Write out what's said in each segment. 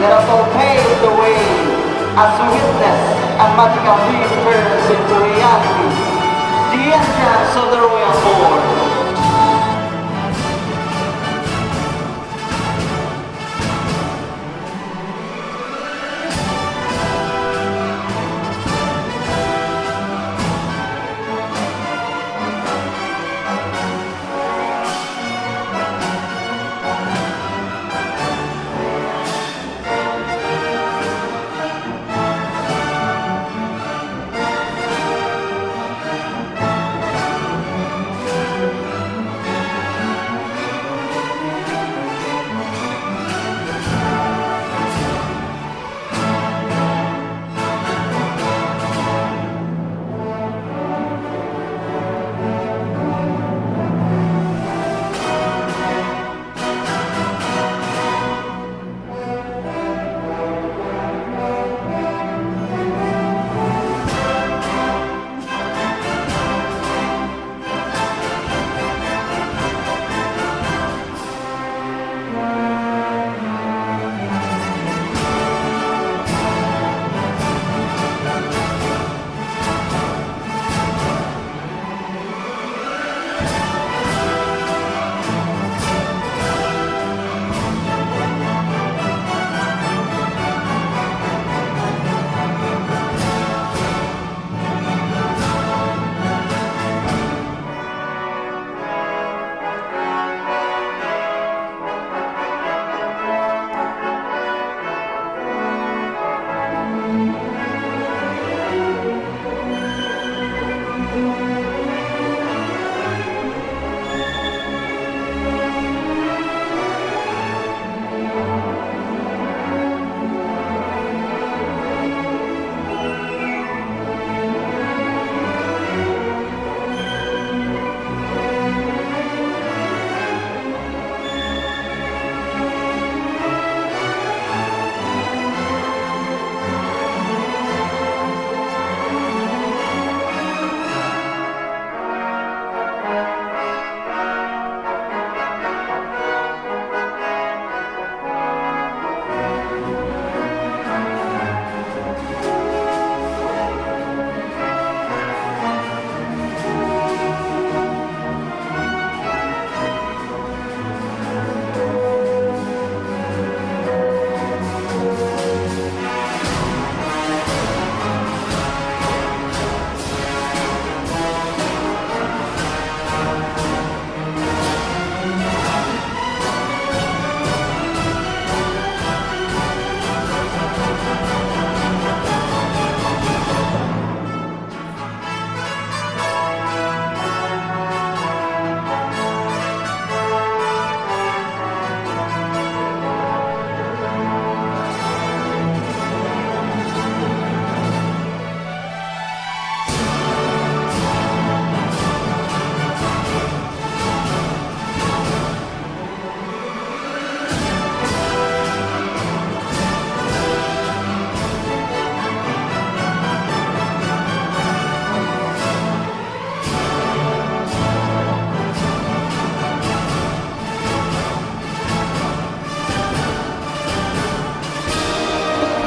that also paved the way as we witness a magical dream turns into reality. The entrance of the Royal Board.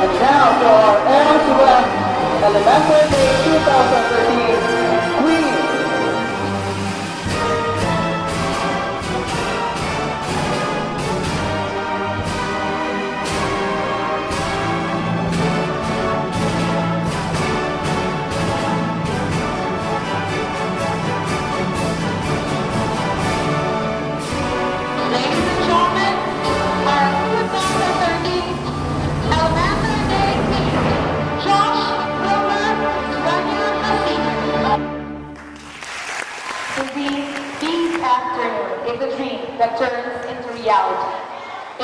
And now to our Air West Elementary Day 2013 Queen. That turns into reality.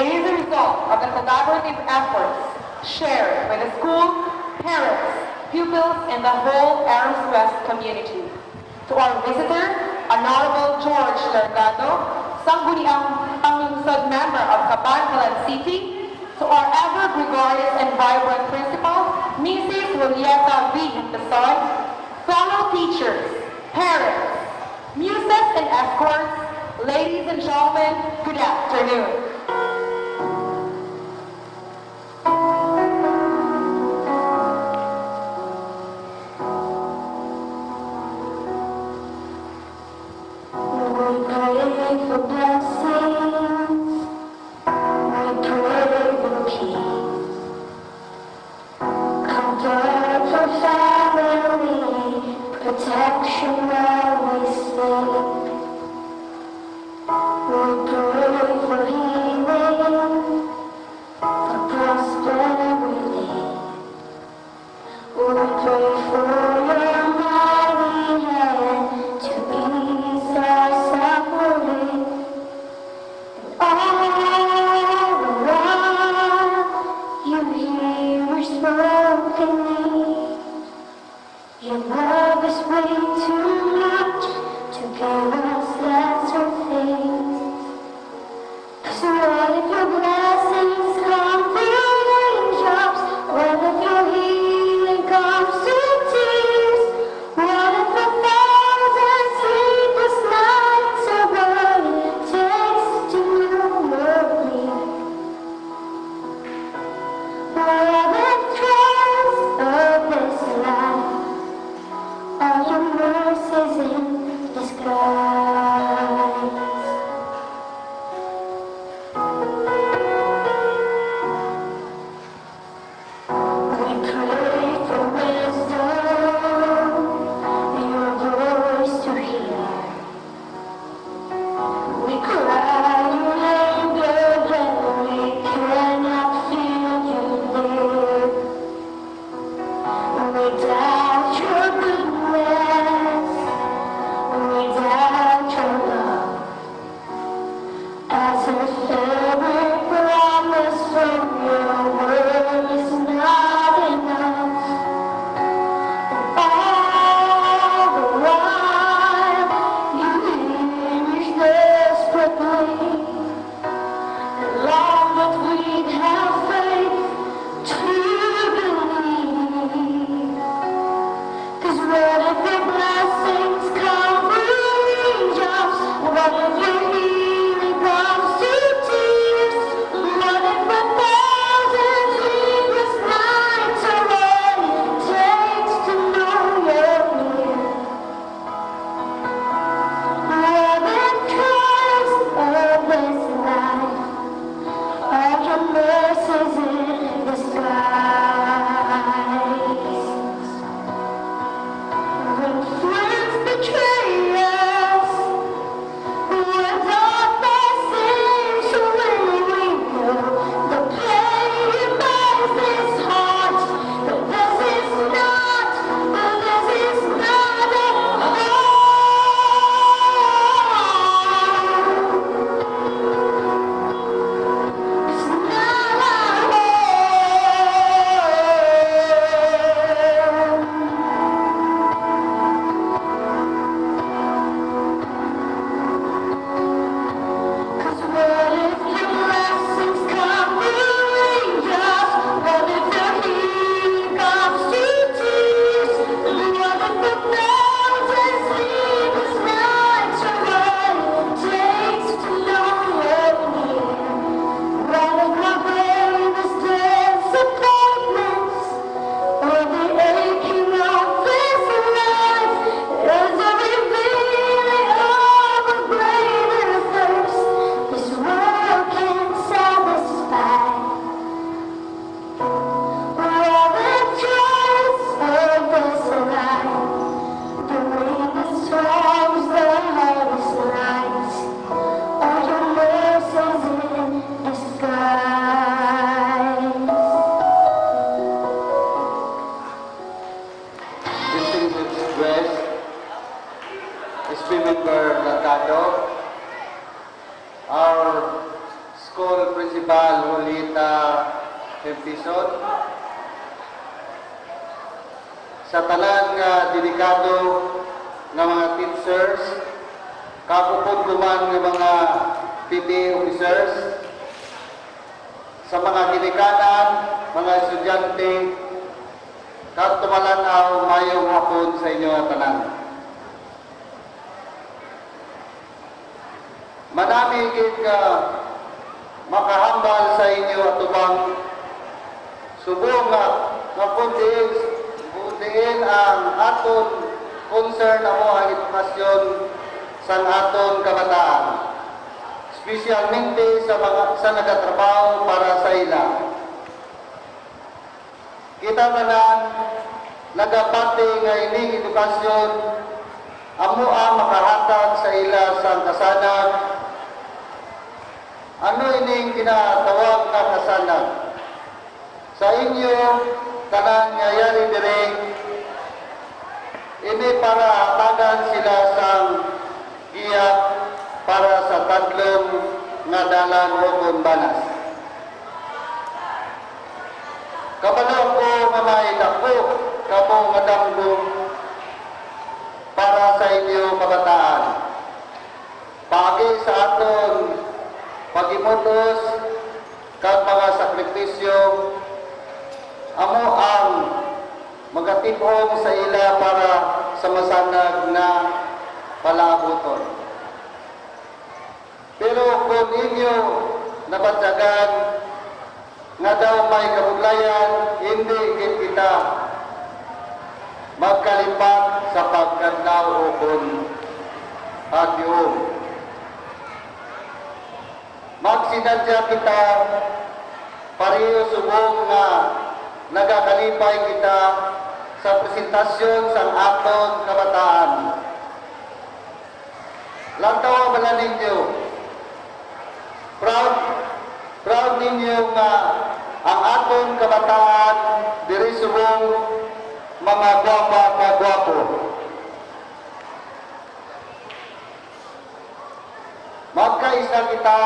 It is a result of the collaborative efforts shared by the school, parents, pupils, and the whole Arms West community. To our visitor, Honorable George Delgado, Sangguniang Panglungsod member of Cabanhalan City, to our ever gregarious and vibrant principal, Mrs. Julieta V. Pesoy, fellow teachers, parents, muses and escorts, ladies and gentlemen, good afternoon. broken me. Your love is way too much to give us lesser things. 'Cause what if your blessings come through raindrops? What if your healing comes through tears? What if 1,000 sleepless nights are what it takes to know me? All the trials of this life, all your mercies in disguise. We pray for wisdom, your voice to hear. We cry your anger when we cannot feel you near. We doubt your goodness, we doubt your love, as if every promise from your word is not enough. All the while you hear us desperately, and long that we'd have faith to believe. 'Cause what if your blessings come through raindrops? What if your healing comes through tears? What if 1,000 sleepless nights are what it takes to know you're near? All the trials of this life, all your mercies in disguise. When friends betray us, when darkness seems to win, we know the pain reminds this heart that this is not a home. It's not our home. 'Cause what if your blessings come through raindrops? What if your healing comes through tears? What if 1,000 sleepless nights are what it takes to know you're near? What if my bravest disappointments, or the aching of this life, is a revealing of a greater thirst this world can't satisfy? All the joys of this life, the rainless storms, the hardest nights, all your mercies in disguise. Distinguished guest, SP Member Lacado, our school principal Julita Tempison, sa tanan nga dedikado nga mga teachers, kapupod kuman nga mga PTA officers, sa mga ginikanan, mga estudyante, kat tumalanaw mayong hapon sa inyo nga tanan. Manami gid ka makahambal sa inyo atubang subong nga mapundiin ang aton concern amo ang edukasyon sa aton kabataan, espesyalmente sa mga sa nagatrabaho para sa ila. Kita tanan nagapati nga ining edukasyon amo ang makahatag sa ila sang kasanag. Ano ining kinatawag nga kasanag? Sa inyo tanan nga yari dire, ini para hatagan sila sang giyak para sa tatlong nga dalan o banas. Kabalo ko dako kamo nga damgong para sa inyo kabataan. Pagi sa aton pagimutos kag mga sakripisyo, amo ang magatibong sa ila para sa masanag na palabuton. Pero kung inyo nabatyagan nga daw may kabuglayan, hindi gid kita magkalipat sa pagkadlaw o kung adyong. Magsinadya kita pareho subong nga nagakalipay kita sa presentasyon sa aton kabataan. Lantaw ba ninyo? Proud ninyo nga ang aton kabataan diri subong mga gwapa na gwapo. Magkaisa kita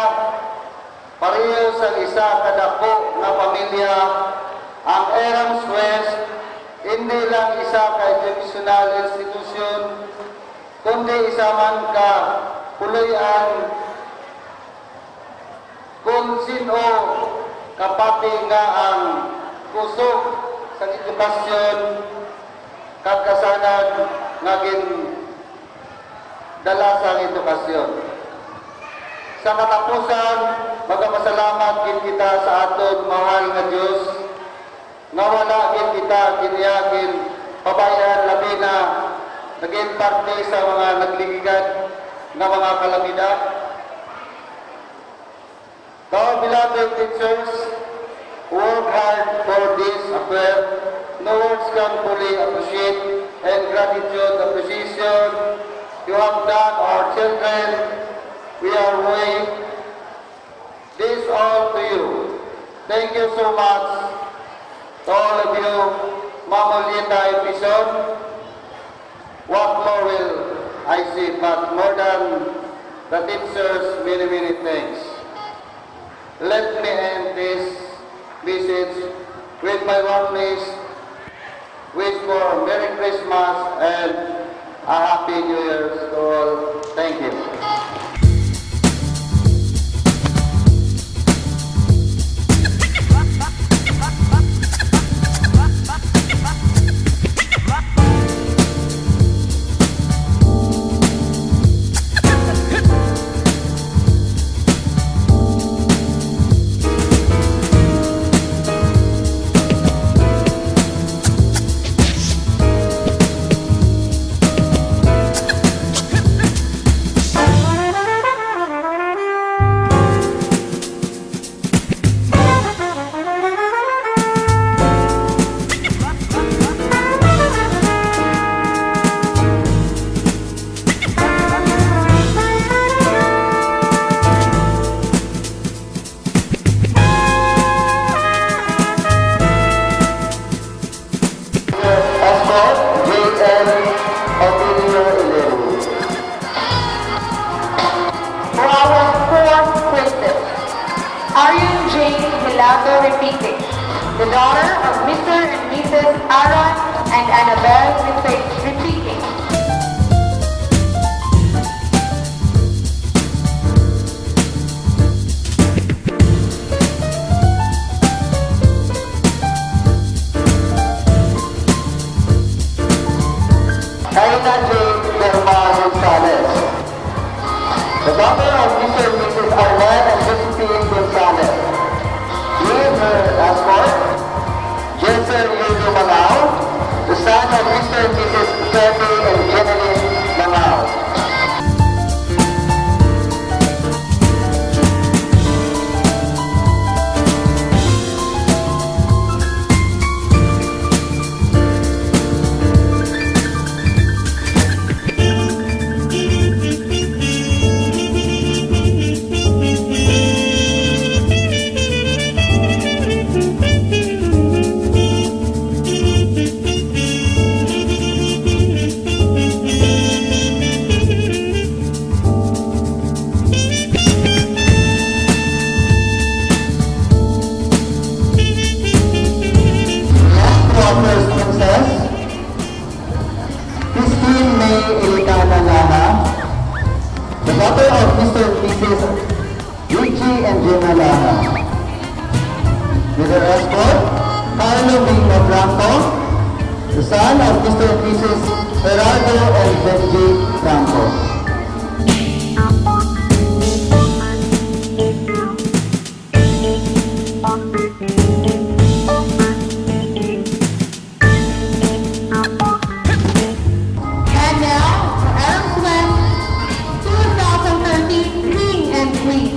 pareho sa isa kadako nga pamilya. Ang Erams West hindi lang isa ka educational institution, kundi isa man ka puloy-an kung sino kapati nga ang kusog sa edukasyon kagkasanan nga dala sa edukasyon. Sa katapusan, magpasalamat gid kita sa aton mahal nga Dios nga wala gid kita kiniyagin pabayan labi na naging parte sa mga nagligigan nga mga kalamidad. Our beloved teachers work hard for this affair. No words can fully appreciate and appreciation you have done our children. We are owing this all to you. Thank you so much to all of you. Mamulita Epison. What more will I say, but more than the teachers, many, many thanks. Let me end this message with my warmest wish for Merry Christmas and a Happy New Year to all. Thank you. The daughter of Mr. and Mrs. Aaron and Annabelle Repeating. Kaina J. Derma Gonzalez. The daughter of Mr. and Mrs. Arnett and Josephine Gonzalez. With her escort, Jensen Yuyu Manao, the son of Mr. and Mrs. Ted of Mr. and Mrs. Richie and Jenna Lara. With their escort, Carlo Bino Franco, the son of Mr. and Mrs. Gerardo and Benji Franco. And now, for Arms West 2013 King and Queen,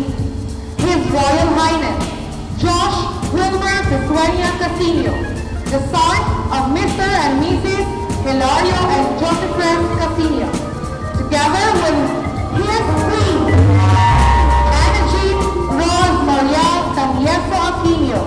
His Royal Highness Josh Wilmer Pesueña Castillo, the son of Mr. and Mrs. Hilario and Joseph Castillo, together with his queen, Ana Jean Rose Mariel Camieso Aquino.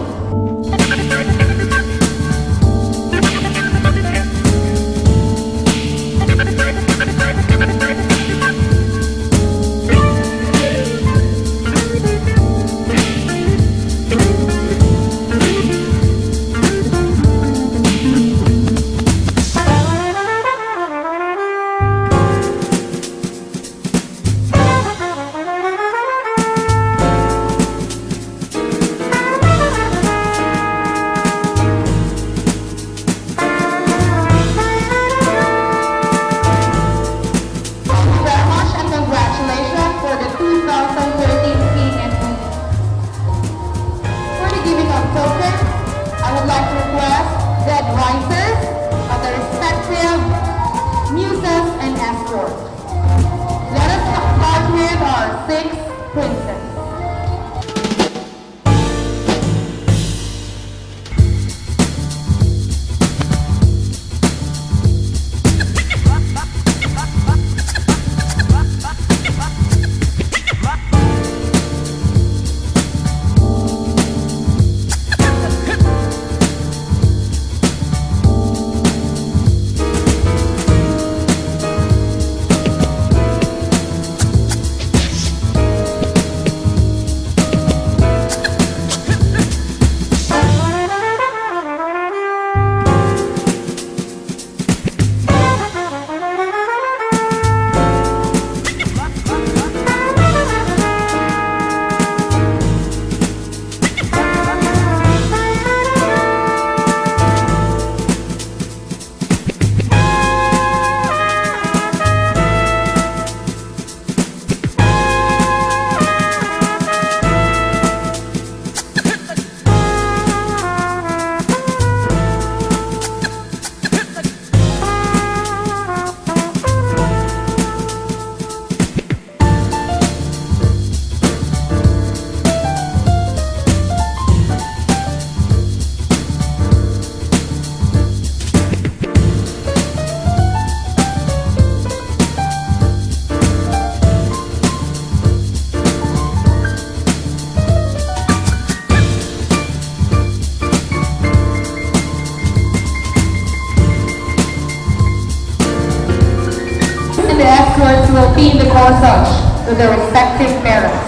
Will be in the corsage to their respective parents.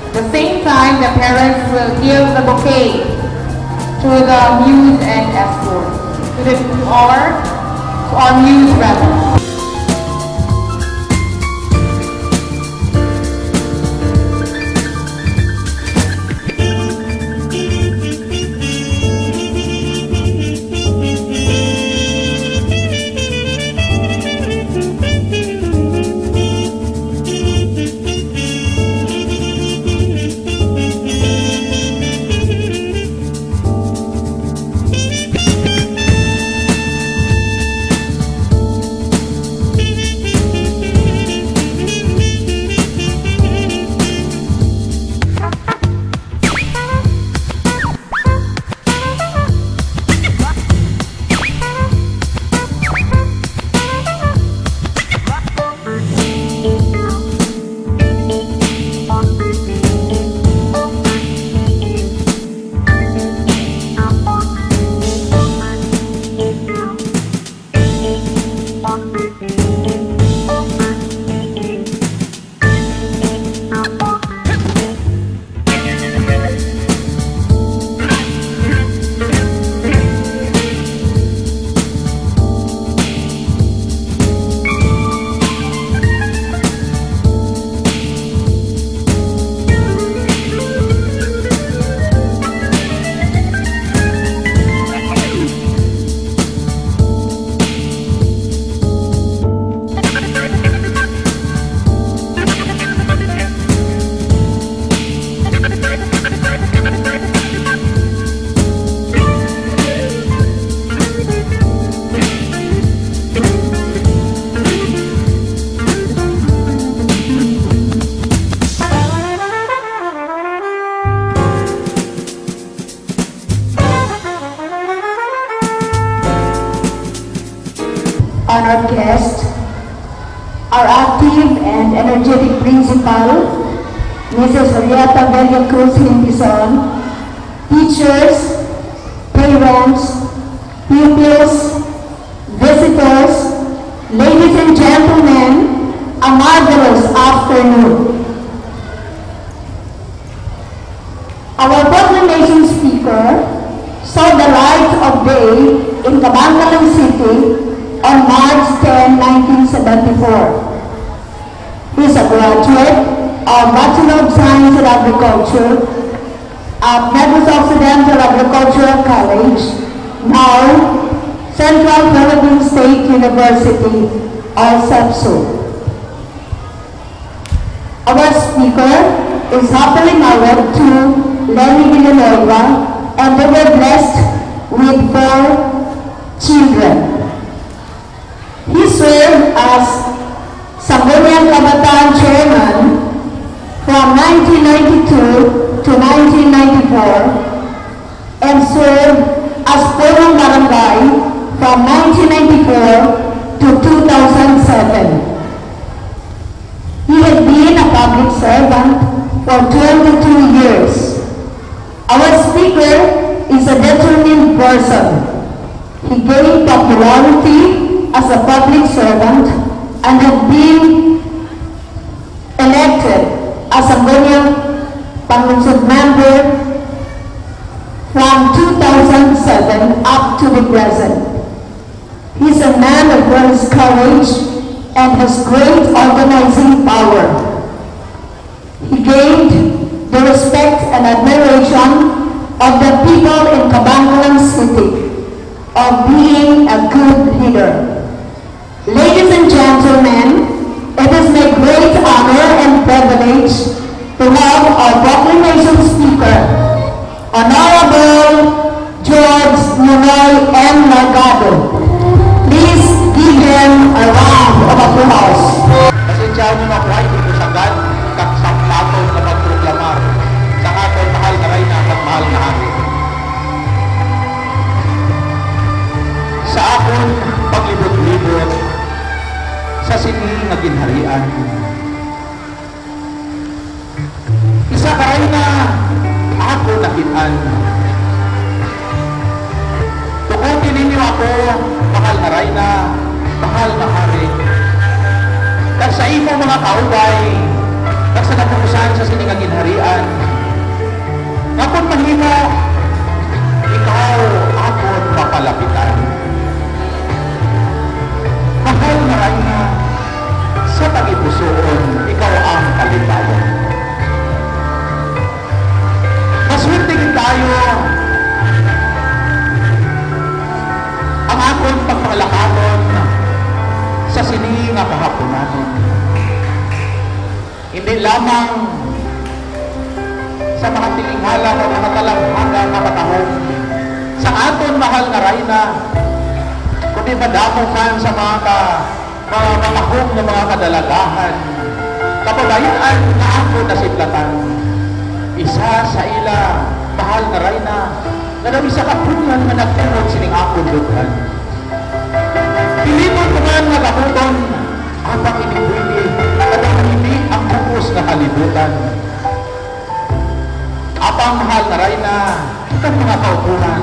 At the same time, the parents will give the bouquet to the muse and escort, to our muse rather. honored guests, our active and energetic principal, Mrs. Julieta Belia Cruz Hintison, teachers, parents, pupils, visitors, ladies and gentlemen, a marvelous afternoon. Our proclamation speaker saw the light of day in Cabangalan City on March 10, 1974. He is a graduate of Bachelor of Science in Agriculture at Negros Occidental Agricultural College, now Central Philippine State University, or CEPSU. Our speaker is happily married to Lenny Villanueva, and they were blessed with 4 children. He served as Sangguniang Kabataan Chairman from 1992 to 1994 and served as Punong Barangay from 1994 to 2007. He had been a public servant for 22 years. Our speaker is a determined person. He gained popularity as a public servant and had been elected as a Pangunsod member from 2007 up to the present. He is a man of great courage and has great organizing power. He gained the respect and admiration of the people in Cabangalan City of being a good leader. Ladies and gentlemen, it is my great honor and privilege to have our proclamation speaker, Honorable George Nunoy M. Largado. Please give him a round of applause. Pasensyahan mo na po ay inusagan kaksampatong na magproklamar sa ating mahal na reyna at mahal na hari. Sa akong paglibot-libot sa sining nga ginharian. Isa ka reyna ako nakitaan. Tukutin ninyo ako, mahal na reyna, mahal na hari. Kag sa imo mga kaubay, kag sa napukusan sa sining nga ginharian, ngapon mahimo, ikaw akon mapalapitan. Mahal na reyna, sa tagipusoon, ikaw ang kalibayan. Maswerte tayo ang akong pagpalakaton sa sining nga kahaponan. Hindi lamang sa mga tilinghala o mga talanghanga nga matahong sa aton mahal na reyna, kundi madamo man sa mga mamahong na mga kadalagahan, kapabayaan na ako nasiplatan. Isa sa ila, mahal na reyna, na daw isa kapunan na nagtunod sining akong luthan. Pilipon ko man nga kaputon, apang inibuli, at hindi ang bukos na kalibutan. Apang mahal na reyna, itong mga kaupunan.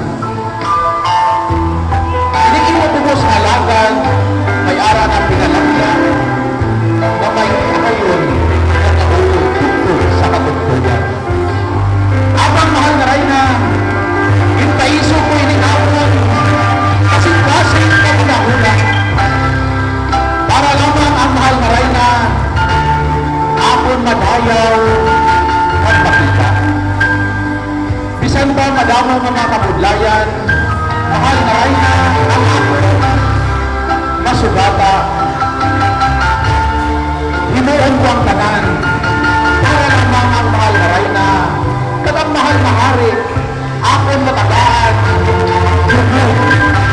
Hindi mo bukos halagan, may ara ng pinalagyan, na may kayon na naulog sa katugtugan. Apang mahal na reyna, yung paiso ko ininapon, kasi ka pinahula. Para lamang ang mahal na reyna, akon madayaw at makita. Bisan ba madamo mga kabudlayan, mahal na reyna, ang akon masugata. Hinuon ko ang tanan, para lamang ang mahal na reyna, katang mahal na hari, akon matagaan, dugo,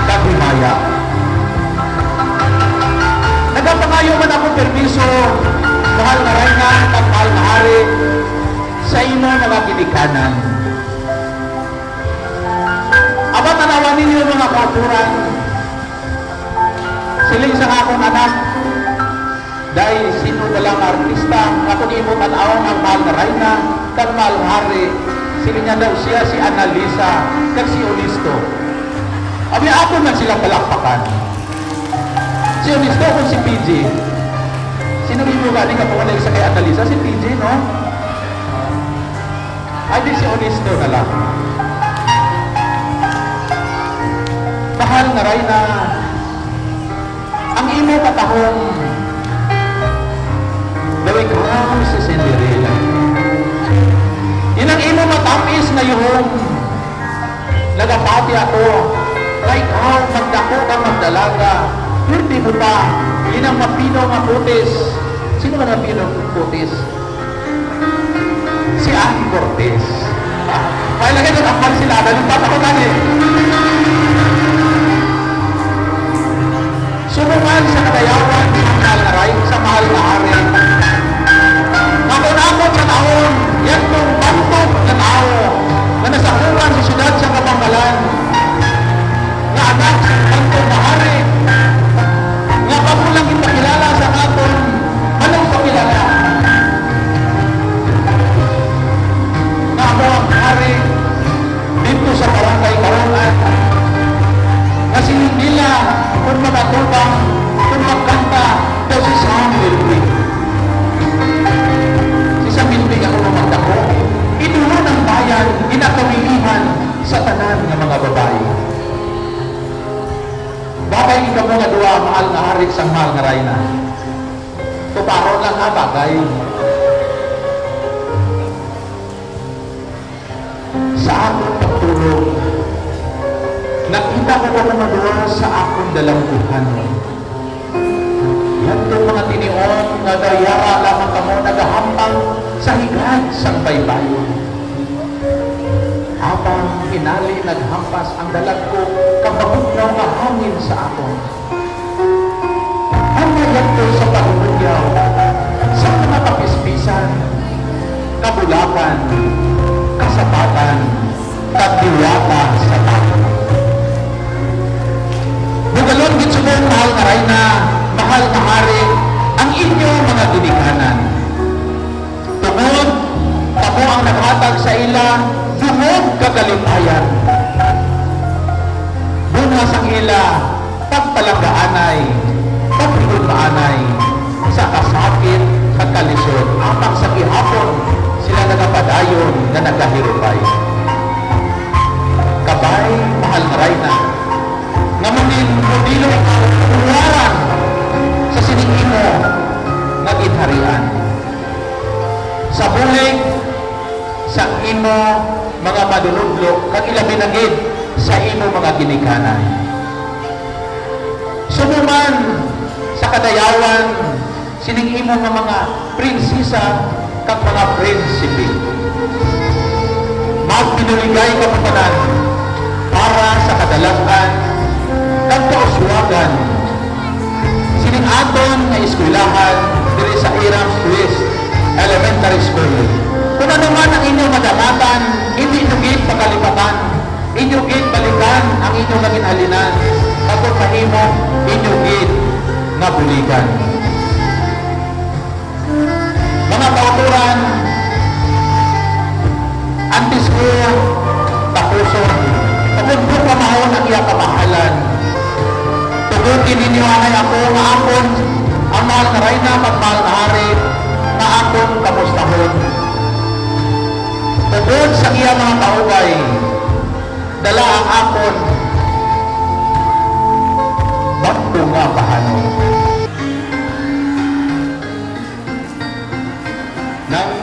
kagumaya. Nagapangayo man ako permiso, mahal na reyna at mahal na hari, sa imo mga ginikanan. Aba tanawan ninyo mga kaupuran, sa siling sa akong anak, dahil sino walang artista, ako ni mo tanawang ang mahal na Rayna, kag mahal na hari, sila niya daw siya si Annalisa, kag si Olisto. Abi ako na silang palakpakan. Si Olisto kung si PJ. Sino mo galing ka pumalay sa kay Annalisa? Si PJ, no? Ay, di si Olisto na lang. Mahal na Rayna, ang imo katahong daw ikaw si Cinderella. Yun ang imo matapis na yung nagapati ako na ikaw magdako ka magdalaga. Hindi mo pa, yun ang mapino nga putis. Sino man mapino nga putis? Si Ann Cortez. May lagay doon akmal sila, nalipat ako tani. Sumungan sa kadayawan sa mahal na hari. Makunakot sa taon, yan kong bantog na tao na nasakuran sa syudad sa Kapambalan. Na anak sa bantog na hari. Nga pamulang ipakilala sa aton, anong pakilala? Na ako ang hari dito sa barangay Karangan. Kasi nila kung magatubang, kung magkanta, daw si Sam Milwig. Si Sam Milwig ako mamagdako. Inulo ng bayan, inakawilihan sa tanan ng mga babae. Bagay ikaw mga dua, mahal na hari sang mahal na Rayna. Tuparo lang ha, bagay. Sa akong pagtulog, nakita ko na madura sa akong dalangguhan. Yan itong mga tinion na dayara lamang kamo nagahampang sa higad sang baybayon. Habang inali naghampas ang dalag ko, kababugnaw nga hangin sa akon. Ang mayat ko sa pagmulyaw, sa mga kapispisan, kabulakan, kasapatan, kagdiwata sa takot. Bugalon gitsumong mahal na Rayna, mahal na hari, ang inyong mga dinikanan. Tungod, tamo ang naghatag sa ila, tungod kagalimpayan. Bunga sang ila, pagpalanggaanay, pagpigulmaanay, sa kasakit at kalisod, apang sa gihapon, sila nagapadayon na nagahirupay. Kabay, mahal na Rayna, ngamunin modilo kuluwaran sa siningin mo naginharian. Sa bulig, sa imo mga maduludlo, kag ilabinagid sa imo mga ginikanan. Sumuman sa kadayawan, sining imo nga mga prinsesa kag mga prinsipe. Magpinuligay ka patanan para sa kadalagan kag kauswagan. Sining aton nga eskwelahan diri sa Iram Swiss Elementary School. Kung ano man ang inyong madamatan, hindi inyo gid pakalipatan, inyo gid balikan ang inyong naginhalinan, kapag mahimo inyo gid nga buligan. Mga kauturan, antes ko tapuson, kapag ko pamahon ang iya kamahalan, tugutin ninyo anay ako nga akon ang mahal na Rayna magmahal na hari na akon kamustahon. Tugod sa iya mga kaugay, dala ang akon bakto nga bahano. Nang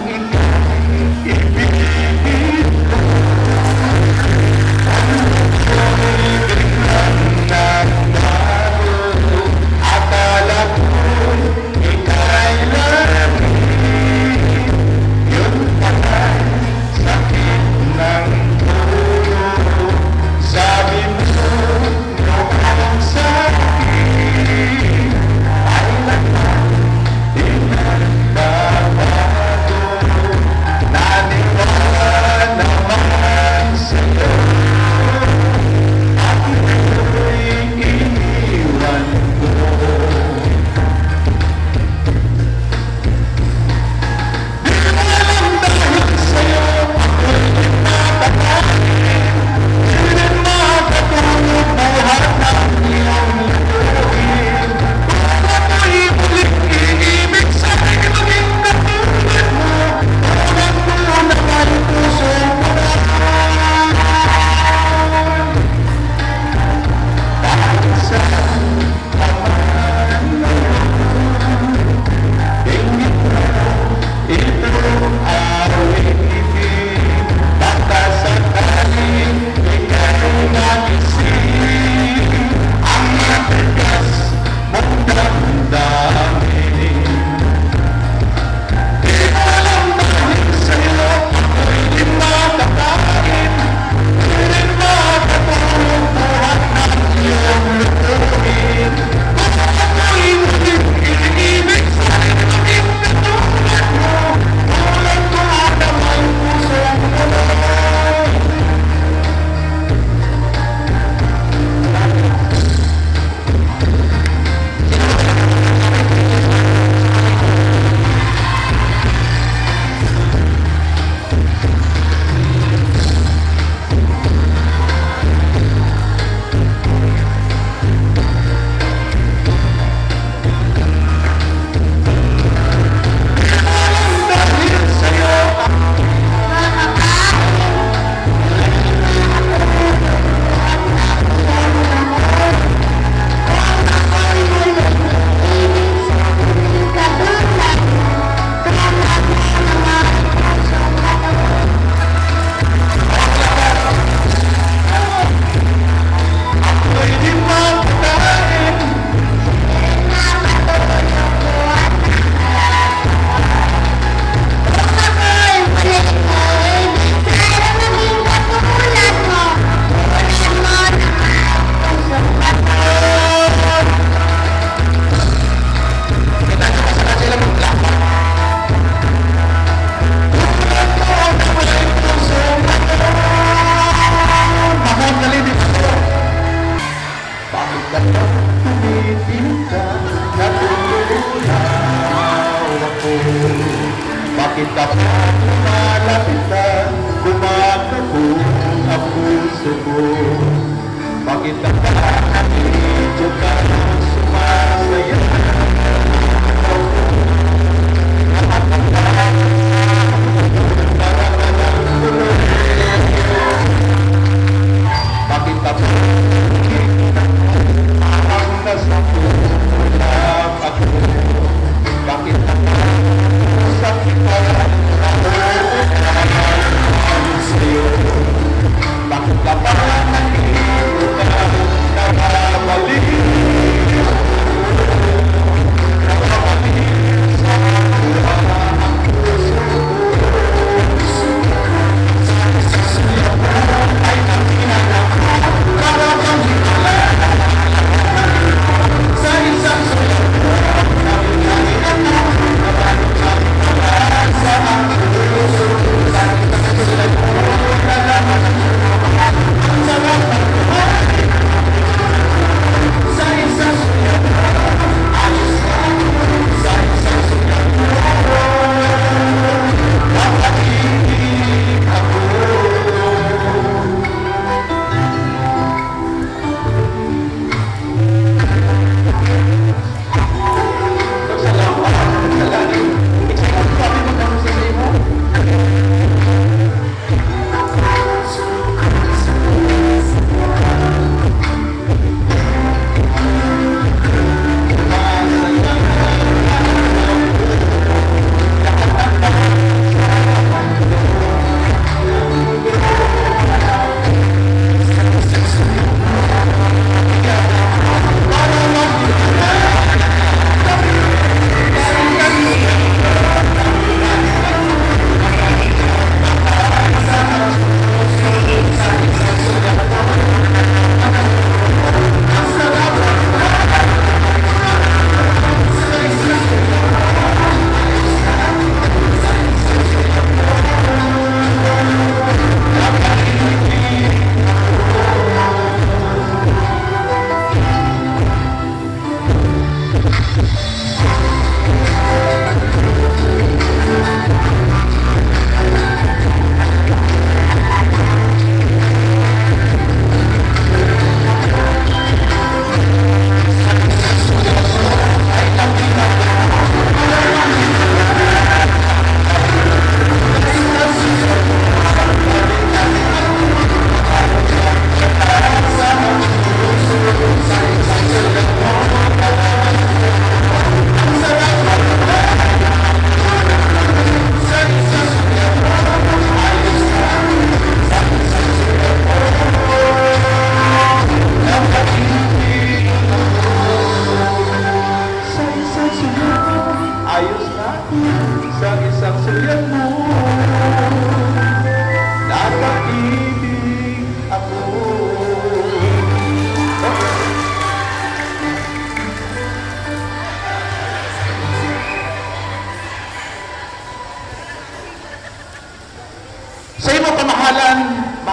sabi Tumitinda, natutulaw ako. Bakit ako lumalapitan, kumakabog ang puso ko? Bakit ako medyo ka sumasaya? Bakit ako ang nasa kulang ako? Bakit ako sakit ako sa'yo? Bakit ka pa nandito ka nakabalik?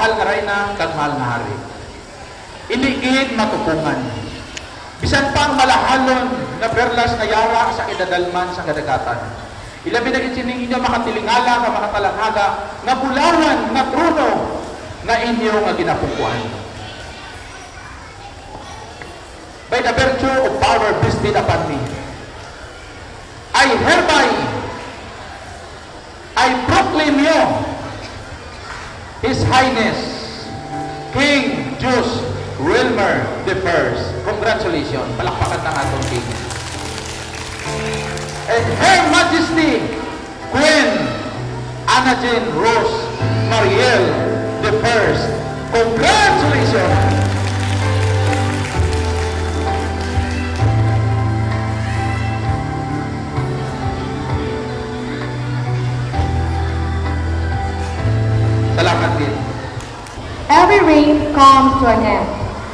mahal nga rin na kag mahal nga hari. Iliid matupungan. Bisan pang malahalon na perlas na yara sa idadalman sa kadagatan. Ilabi na sining inyo makatilingala ka makatalanghaga nga bulawan nga trono nga inyo nga ginapukuan. By the virtue of power bestowed upon me, I hereby proclaim you His Highness King Jus Wilmer I. Congratulations. Palakpakan ng atong King. And Her Majesty Queen Ana Jane Rose Mariel I. Congratulations. Salamat din. Every reign comes to an end,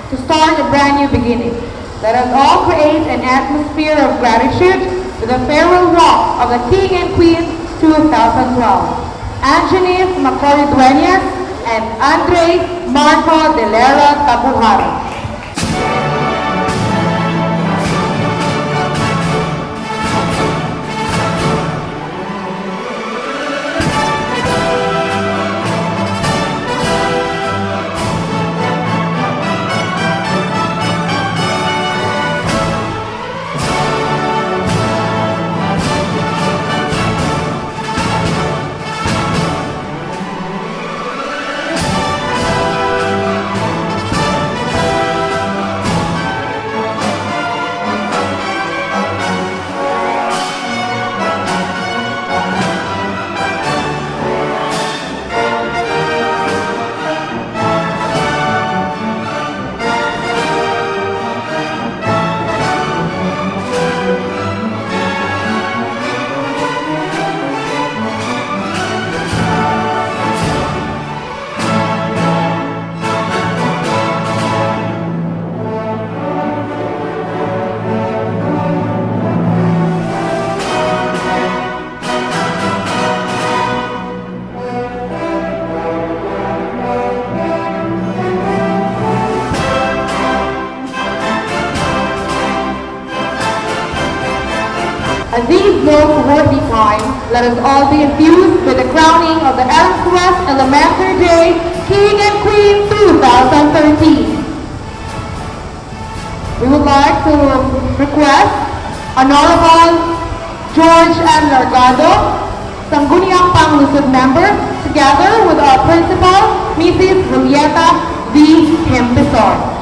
to start a brand new beginning. Let us all create an atmosphere of gratitude to the farewell walk of the King and Queen 2012. Angeles Macaulay Dueñas and Andre Marco de Lara Tabuhara. At these noteworthy times, let us all be infused with the crowning of the Adams West Elementary Day King and Queen 2013. We would like to request Honorable George M. Largado, Sangguniang Panglusod member, together with our principal, Mrs. Julieta V. Hempesor.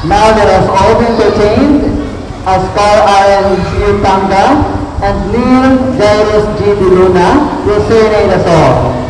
Now let us all be entertained as Carl Aaron G. Tanga and Neil Jairus G. De Luna will serenade us all.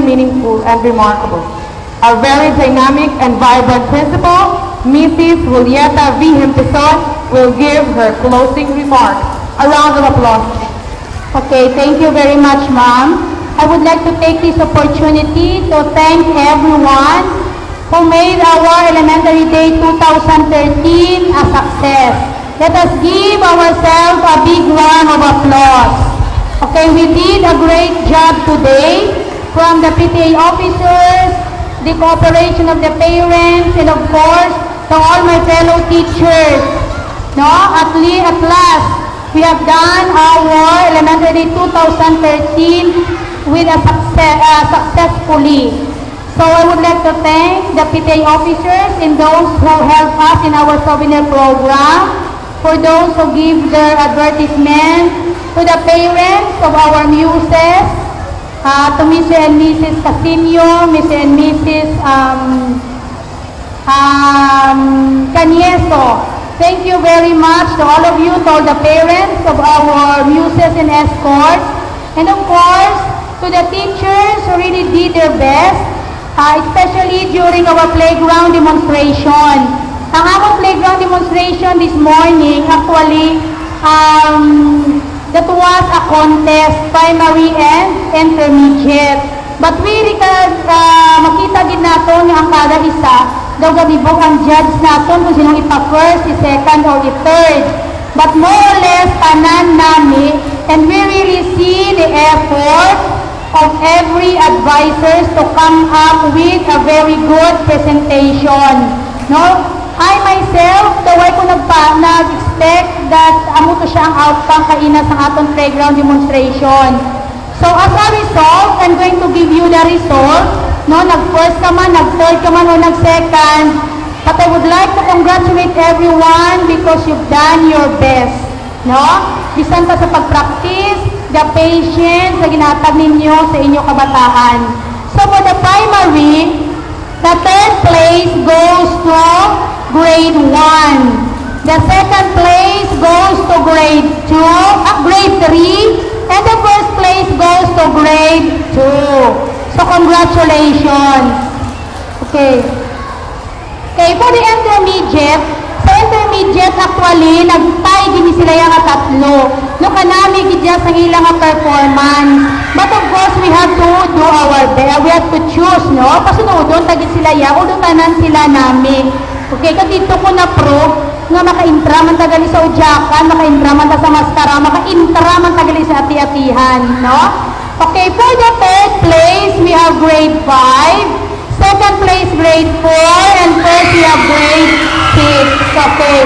meaningful and remarkable. Our very dynamic and vibrant principal, Mrs. Julieta V. Hempison, will give her closing remarks. A round of applause. Okay, thank you very much, Ma'am. I would like to take this opportunity to thank everyone who made our Elementary Day 2013 a success. Let us give ourselves a big round of applause. Okay, we did a great job today, from the PTA officers, the cooperation of the parents, and of course, to all my fellow teachers. No, at last, we have done our Elementary 2013 with a successfully. So I would like to thank the PTA officers and those who help us in our souvenir program, for those who give their advertisement, to the parents of our muses, to Mr. and Mrs. Casino, Mr. and Mrs. Canieso. Thank you very much to all of you, to all the parents of our muses and escorts, and of course, to the teachers who really did their best, especially during our playground demonstration. Ang among playground demonstration this morning, actually, that was a contest, primary and intermediate. But we makita din natin ang kada isa, daw gadibog ang judge natin kung sinong ipa-first, i-second, or i-third. But more or less, tanan nami, and we really see the effort of every advisors to come up with a very good presentation. No? I myself, the way ko nag-expect that amo to siya ang outcome kaina sa atong playground demonstration. So as a result, I'm going to give you the result. No, nag-first ka man, nag-third ka man, o nag-second. But I would like to congratulate everyone because you've done your best. No? Bisan pa sa pag-practice, the patience na ginatag ninyo sa inyong kabataan. So for the primary, the third place goes to grade 1. The second place goes to grade 2, grade 3, and the first place goes to grade 2. So congratulations. Okay. Okay, for the intermediate, sa intermediate actually, nag-tie din sila yung tatlo. No kanami gidya sa ilang performance. But of course, we have to do our best. We have to choose, no? Pasunodon, tagit sila ya, o tanan sila nami. Okay, kasi dito ko na-prove nga maka-intra man tagali sa udyakan, maka-intra man sa maskara, maka-intra man tagali sa ati-atihan, no? Okay, for the third place, we have grade 5. Second place, grade 4. And first, we have grade 6. Okay.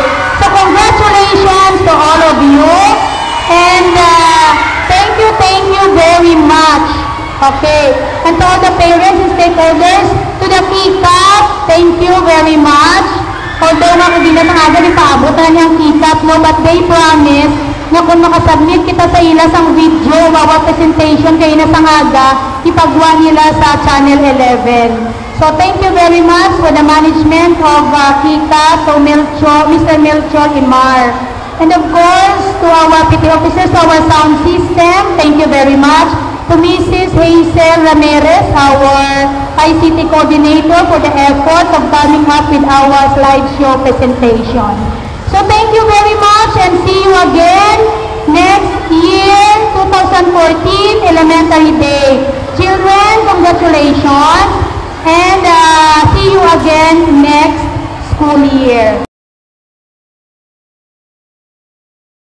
So, congratulations to all of you. And thank you very much. Okay. And to all the parents and stakeholders, to the PCAP, thank you very much. Although makagina ng aga, ipaabot na niyang PCAP, no? But they promise na kung makasubmit kita sa ila sang video, bawat presentation kayo na sang aga, ipagawa nila sa Channel 11. So thank you very much for the management of Kika, to Mr. Melchor Imar. And of course, to our PT officers, to our sound system, thank you very much. To Mrs. Hazel Ramirez, our ICT coordinator, for the effort of coming up with our slideshow presentation. So thank you very much and see you again next year, 2014 Elementary Day. Children, congratulations and see you again next school year.